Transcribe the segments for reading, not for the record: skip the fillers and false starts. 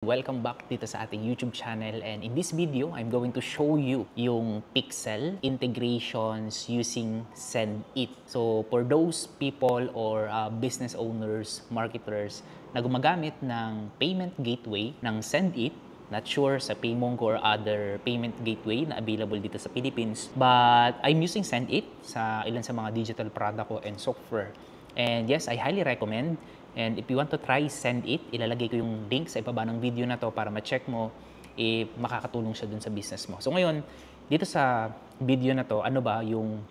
Welcome back dito sa ating YouTube channel, and in this video, I'm going to show you yung Pixel integrations using SendIt. So for those people or business owners, marketers na gumagamit ng payment gateway ng SendIt, not sure sa Paymongo or other payment gateway na available dito sa Philippines, but I'm using SendIt sa ilan sa mga digital product ko and software. And yes, I highly recommend. And if you want to try SendIt, ilalagay ko yung link sa ibaba ng video na to para ma-check mo if makakatulong siya dun sa business mo. So ngayon, dito sa video na to, ano ba yung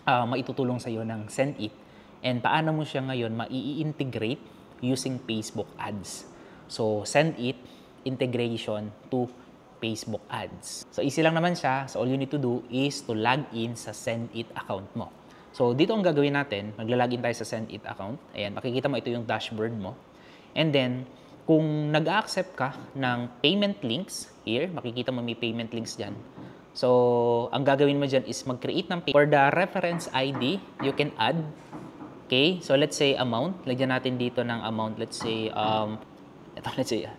maitutulong sa iyo ng SendIt and paano mo siya ngayon mai-integrate using Facebook ads. So SendIt integration to Facebook ads. So easy lang naman siya. So all you need to do is to log in sa SendIt account mo. So, dito ang gagawin natin, maglalagin tayo sa SendIt account. Ayan, makikita mo ito yung dashboard mo. And then, kung nag-accept ka ng payment links, here, makikita mo may payment links dyan. So, ang gagawin mo dyan is mag-create ng payment. For the reference ID, you can add. Okay, so let's say amount. Lagyan natin dito ng amount. Let's say,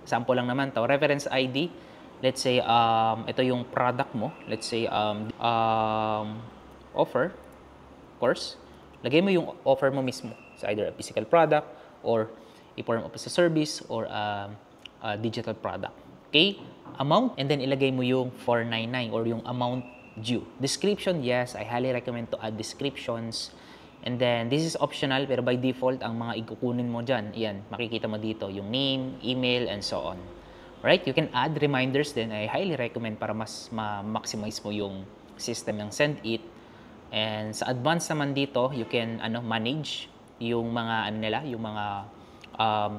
sample lang naman to. Reference ID, let's say, ito yung product mo. Let's say, offer. Course, lagay mo yung offer mo mismo sa either a physical product or a form of a service or a digital product. Okay? Amount, and then ilagay mo yung 499 or yung amount due. Description, yes, I highly recommend to add descriptions. And then, this is optional, pero by default, ang mga ikukunin mo dyan, yan, makikita mo dito, yung name, email, and so on. Right? You can add reminders din. I highly recommend para mas ma-maximize mo yung system ng SendIt. And sa advanced naman dito, you can manage yung mga yung mga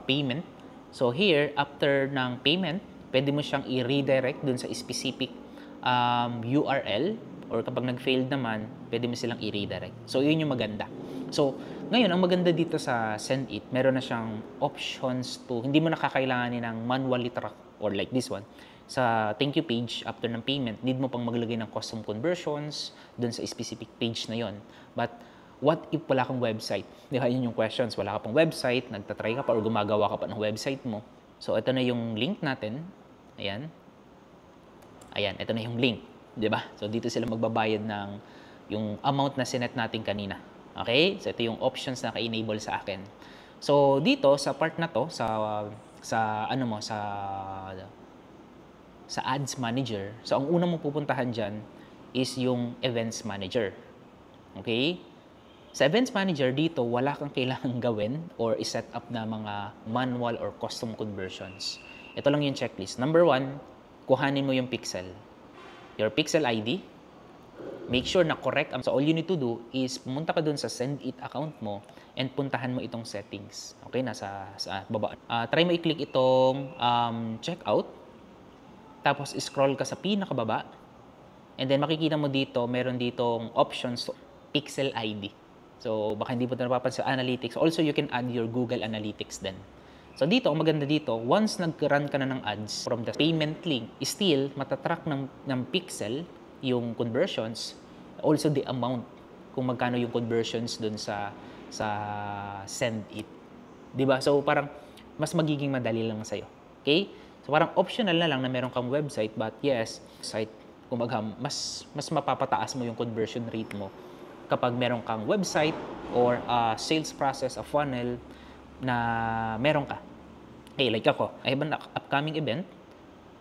payment. So here, after ng payment, pwede mo siyang i-redirect dun sa specific URL, or kapag nag-failed naman, pwede mo silang i-redirect. So yun yung maganda. So ngayon, ang maganda dito sa SendIt, meron na siyang options to, hindi mo nakakailanganin ng manually track or like this one. Sa thank you page, after ng payment, need mo pang maglagay ng custom conversions dun sa specific page na yon. But what if wala kang website? Di ba, yun yung questions. Wala ka pang website, nagtatry ka pa or gumagawa ka pa ng website mo. So ito na yung link natin. Ayan. Ayan, ito na yung link. Di ba? So dito sila magbabayad ng yung amount na sinet natin kanina. Okay? So ito yung options na ka-enable sa akin. So dito sa part na to, sa Ads Manager. So, ang unang mong pupuntahan dyan is yung Events Manager. Okay? Sa Events Manager, dito, wala kang kailangang gawin or iset up na mga manual or custom conversions. Ito lang yung checklist. Number 1, kuhanin mo yung pixel. Your pixel ID. Make sure na correct. So, all you need to do is pumunta ka dun sa SendIt account mo and puntahan mo itong settings. Okay? Nasa baba. Try mo i-click itong checkout. Tapos, scroll ka sa pinakababa. And then, makikita mo dito, meron ditong options to Pixel ID. So, baka hindi mo ito napapansin sa Analytics. Also, you can add your Google Analytics din. So, dito, ang maganda dito, once nag-run ka na ng ads from the payment link, still, matatrack ng Pixel yung conversions, also the amount, kung magkano yung conversions dun sa SendIt. Diba? So, parang, mas magiging madali lang sa'yo. Okay? So parang optional na lang na meron kang website, but yes, site, kumbaga, mas mapapataas mo yung conversion rate mo kapag meron kang website or sales process, a funnel na meron ka. Hey, like ako, I have an upcoming event,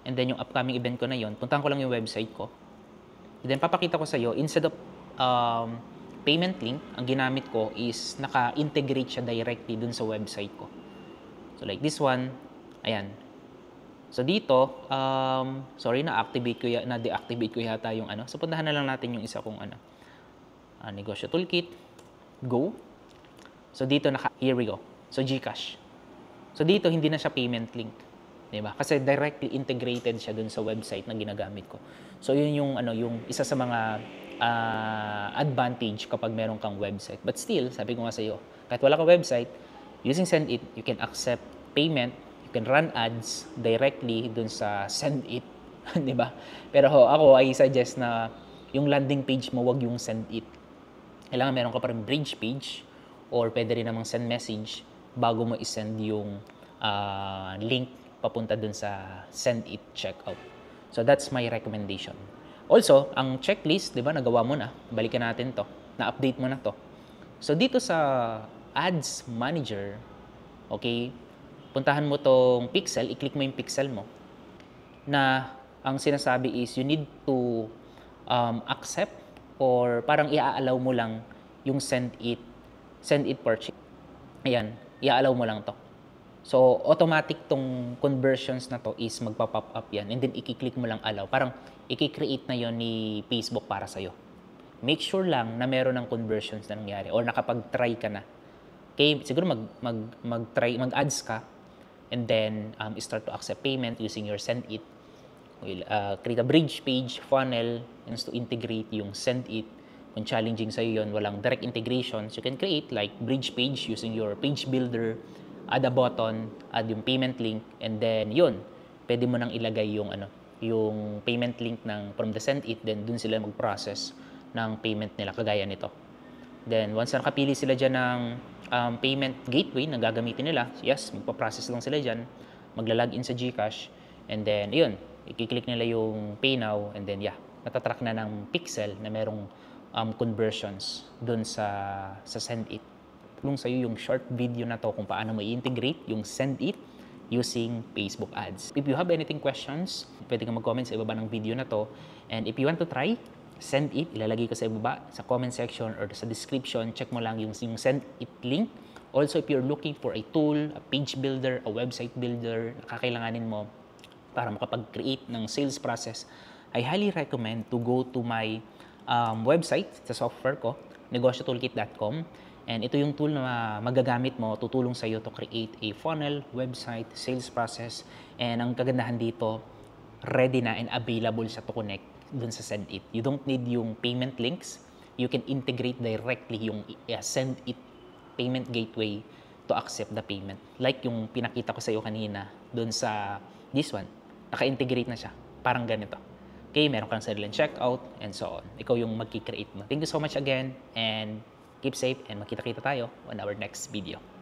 and then yung upcoming event ko na yon, puntahan ko lang yung website ko. And then papakita ko sa iyo, instead of payment link, ang ginamit ko is naka-integrate siya directly dun sa website ko. So like this one, ayan. So dito, na-deactivate ko yata yung So puntahan na lang natin yung isa kong negosyo toolkit. Go. So dito, here we go. So GCash. So dito, hindi na siya payment link. Diba? Kasi directly integrated siya dun sa website na ginagamit ko. So yun yung, yung isa sa mga advantage kapag meron kang website. But still, sabi ko nga sa iyo, kahit wala kang website, using SendIt, you can accept payment, can run ads directly dun sa SendIt, di ba? Pero ako, I suggest na yung landing page mo, wag yung SendIt. Kailangan meron ka pa rin bridge page or pwede rin namang send message bago mo isend yung link papunta dun sa send it checkout. So that's my recommendation. Also, ang checklist, 'di ba, nagawa mo na. Balikan natin 'to. Na-update mo na 'to. So dito sa Ads Manager, okay, puntahan mo tong pixel, i-click mo yung pixel mo na ang sinasabi is you need to accept or parang i-allow mo lang yung send it purchase. Ayan, i-allow mo lang 'to. So, automatic tong conversions na to is magpa-pop up yan and then i-click mo lang allow. Parang i-create na yon ni Facebook para sa'yo. Make sure lang na meron ng conversions na nangyari or nakapag-try ka na. Okay, siguro mag-ads ka and then start to accept payment using your send it. Create a bridge page, funnel, and to integrate yung send it. Kung challenging sa'yo yun, walang direct integrations, you can create like bridge page using your page builder, add a button, add yung payment link, and then yun, pwede mo nang ilagay yung yung payment link from the send it, then dun sila mag-process ng payment nila kagaya nito. Then once na nakapili sila dyan ng payment gateway na gagamitin nila, yes, magpa-process lang sila dyan, magla-login sa GCash, and then yun, i-click nila yung pay now, and then yeah, natatrack na ng pixel na merong conversions dun sa send it. Tulong sa'yo yung short video na to kung paano mo i-integrate yung send it using Facebook ads. If you have anything questions, pwede kang mag-comment sa ibaba ng video na to. And if you want to try, send it, ilalagay ko sa ibaba, sa comment section or sa description, check mo lang yung send it link. Also, if you're looking for a tool, a page builder, a website builder, na kakailanganin mo para makapag-create ng sales process, I highly recommend to go to my website sa software ko, negosyotoolkit.com. And ito yung tool na magagamit mo, tutulong sa iyo to create a funnel, website, sales process. And ang kagandahan dito, ready na and available siya to connect dun sa send it. You don't need yung payment links. You can integrate directly yung send it payment gateway to accept the payment. Like yung pinakita ko sa iyo kanina dun sa this one. Naka-integrate na siya. Parang ganito. Okay, meron kang sariling checkout and so on. Ikaw yung mag-create mo. Thank you so much again and keep safe and magkita-kita tayo on our next video.